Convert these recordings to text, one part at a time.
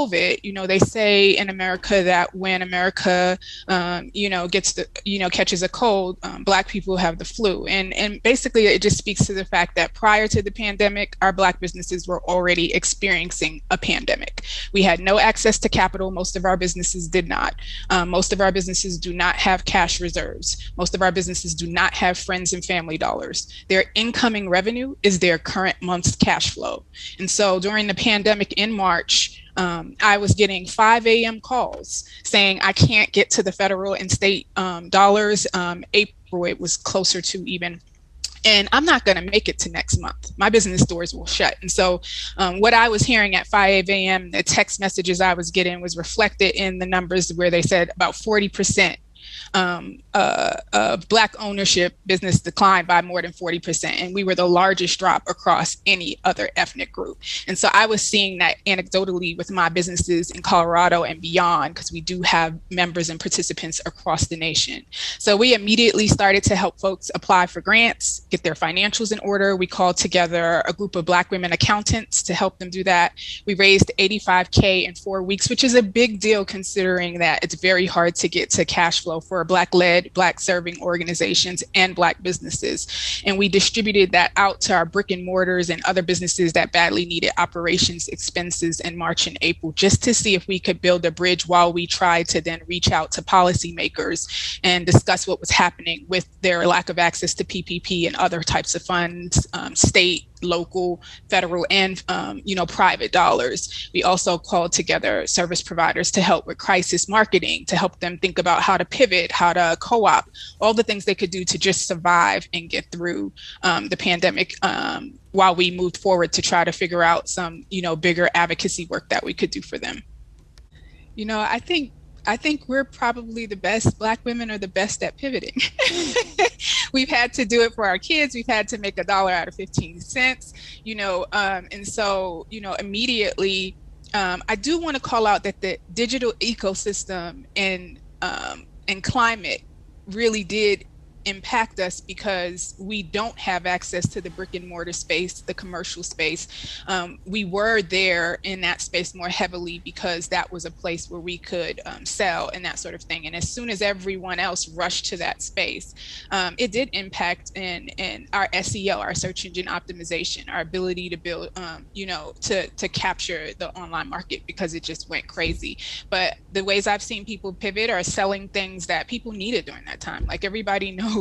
COVID, they say in America that when America, catches a cold, Black people have the flu. And basically it just speaks to the fact that prior to the pandemic, our Black businesses were already experiencing a pandemic. We had no access to capital. Most of our businesses did not. Most of our businesses do not have cash reserves. Most of our businesses do not have friends and family dollars. Their incoming revenue is their current month's cash flow. And so during the pandemic in March, I was getting 5 a.m. calls saying I can't get to the federal and state dollars. April, it was closer to even. And I'm not going to make it to next month. My business doors will shut. And so what I was hearing at 5 a.m., the text messages I was getting was reflected in the numbers where they said about 40% Black ownership business declined by more than 40%. And we were the largest drop across any other ethnic group. And so I was seeing that anecdotally with my businesses in Colorado and beyond, because we do have members and participants across the nation. So we immediately started to help folks apply for grants, get their financials in order. We called together a group of Black women accountants to help them do that. We raised $85K in 4 weeks, which is a big deal considering that it's very hard to get to cash flow for Black-led, Black-serving organizations and Black businesses. And we distributed that out to our brick and mortars and other businesses that badly needed operations expenses in March and April, just to see if we could build a bridge while we tried to then reach out to policymakers and discuss what was happening with their lack of access to PPP and other types of funds, state, local, federal, and private dollars. We also called together service providers to help with crisis marketing, to help them think about how to pivot, how to co-op, all the things they could do to just survive and get through the pandemic while we moved forward to try to figure out some, bigger advocacy work that we could do for them. I think we're probably the best. Black women are the best at pivoting. We've had to do it for our kids. We've had to make $1 out of 15 cents, and so, immediately, I do want to call out that the digital ecosystem and climate really did impact us because we don't have access to the brick and mortar space, the commercial space. We were there in that space more heavily because that was a place where we could sell and that sort of thing. And as soon as everyone else rushed to that space, it did impact in our SEO, our search engine optimization, our ability to build, to capture the online market because it just went crazy. But the ways I've seen people pivot are selling things that people needed during that time. Like everybody knows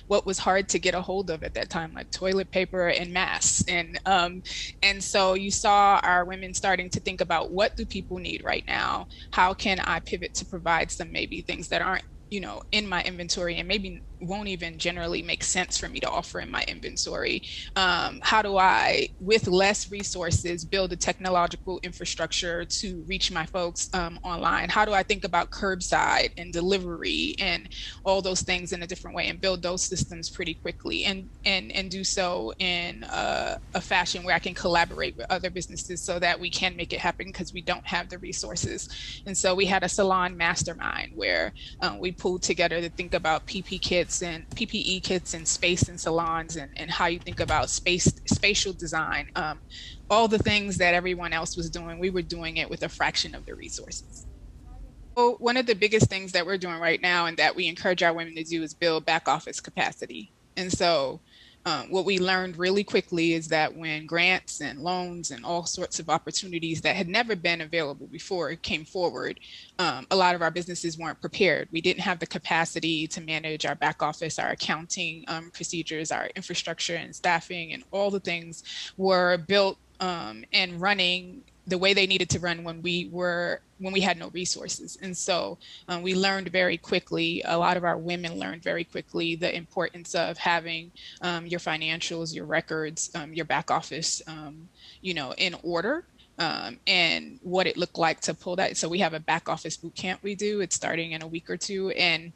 what was hard to get a hold of at that time, like toilet paper and masks. And so you saw our women starting to think about, what do people need right now? How can I pivot to provide some maybe things that aren't in my inventory and maybe won't even generally make sense for me to offer in my inventory? How do I, with less resources, build a technological infrastructure to reach my folks online? How do I think about curbside and delivery and all those things in a different way and build those systems pretty quickly and do so in a fashion where I can collaborate with other businesses so that we can make it happen because we don't have the resources. And so we had a salon mastermind where we pulled together to think about PPE kits and space in salons and how you think about spatial design. All the things that everyone else was doing, we were doing it with a fraction of the resources. So one of the biggest things that we're doing right now and that we encourage our women to do is build back office capacity. And so what we learned really quickly is that when grants and loans and all sorts of opportunities that had never been available before came forward, a lot of our businesses weren't prepared. We didn't have the capacity to manage our back office, our accounting procedures, our infrastructure and staffing, and all the things were built and running the way they needed to run when we had no resources. And so we learned very quickly, a lot of our women learned very quickly the importance of having your financials, your records, your back office, in order. And what it looked like to pull that. So we have a back office boot camp we do. It's starting in a week or two, and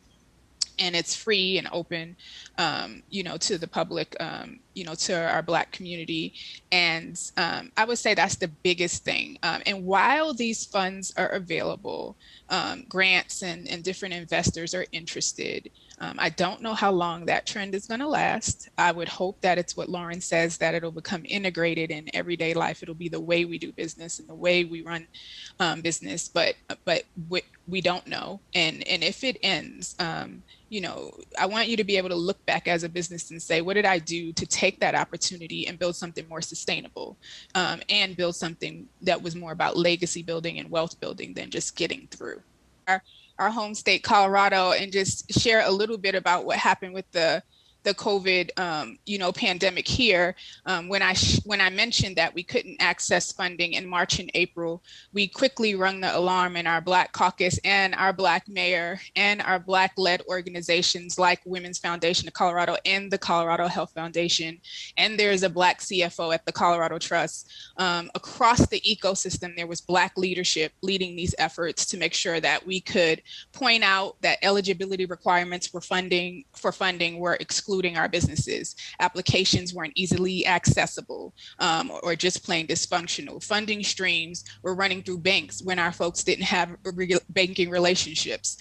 it's free and open, to the public, to our Black community. And I would say that's the biggest thing. And while these funds are available, grants and different investors are interested, I don't know how long that trend is going to last. I would hope that it's what Lauren says, that it'll become integrated in everyday life. It'll be the way we do business and the way we run business, but we don't know. And if it ends, you know, I want you to be able to look back as a business and say, what did I do to take that opportunity and build something more sustainable, and build something that was more about legacy building and wealth building than just getting through. Our home state, Colorado, and just share a little bit about what happened with the COVID, pandemic here. When I mentioned that we couldn't access funding in March and April, we quickly rung the alarm in our Black Caucus and our Black mayor and our Black-led organizations like Women's Foundation of Colorado and the Colorado Health Foundation. And there's a Black CFO at the Colorado Trust. Across the ecosystem, there was Black leadership leading these efforts to make sure that we could point out that eligibility requirements for funding were excluding our businesses. Applications weren't easily accessible, or just plain dysfunctional. Funding streams were running through banks when our folks didn't have banking relationships.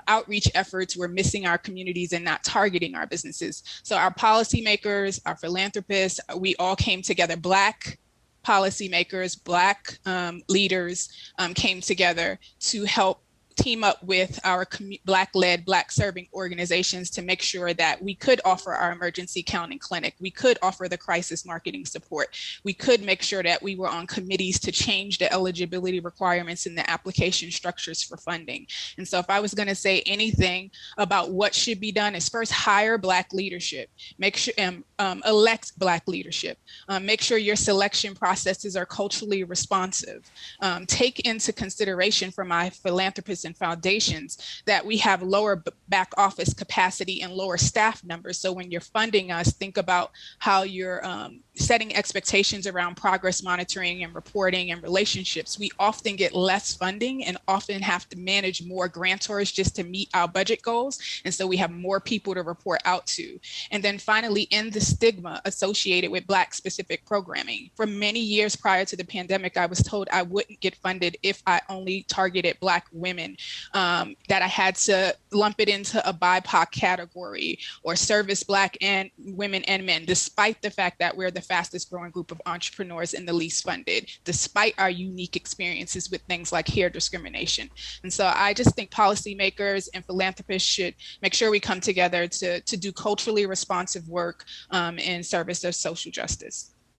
Outreach efforts were missing our communities and not targeting our businesses. So our policymakers, our philanthropists, we all came together. Black policymakers, Black leaders came together to help team up with our Black-led, Black-serving organizations to make sure that we could offer our emergency counting clinic. We could offer the crisis marketing support. We could make sure that we were on committees to change the eligibility requirements and the application structures for funding. And so if I was going to say anything about what should be done, is first hire Black leadership, make sure elect Black leadership, make sure your selection processes are culturally responsive, take into consideration for my philanthropists and foundations that we have lower back office capacity and lower staff numbers. So when you're funding us, think about how you're setting expectations around progress monitoring and reporting and relationships. We often get less funding and often have to manage more grantors just to meet our budget goals. And so we have more people to report out to. And then finally, end the stigma associated with Black specific programming. For many years prior to the pandemic, I was told I wouldn't get funded if I only targeted Black women, that I had to lump it into a BIPOC category or service Black and women and men, despite the fact that we're the fastest growing group of entrepreneurs and the least funded, despite our unique experiences with things like hair discrimination. And so I just think policymakers and philanthropists should make sure we come together to do culturally responsive work in service of social justice.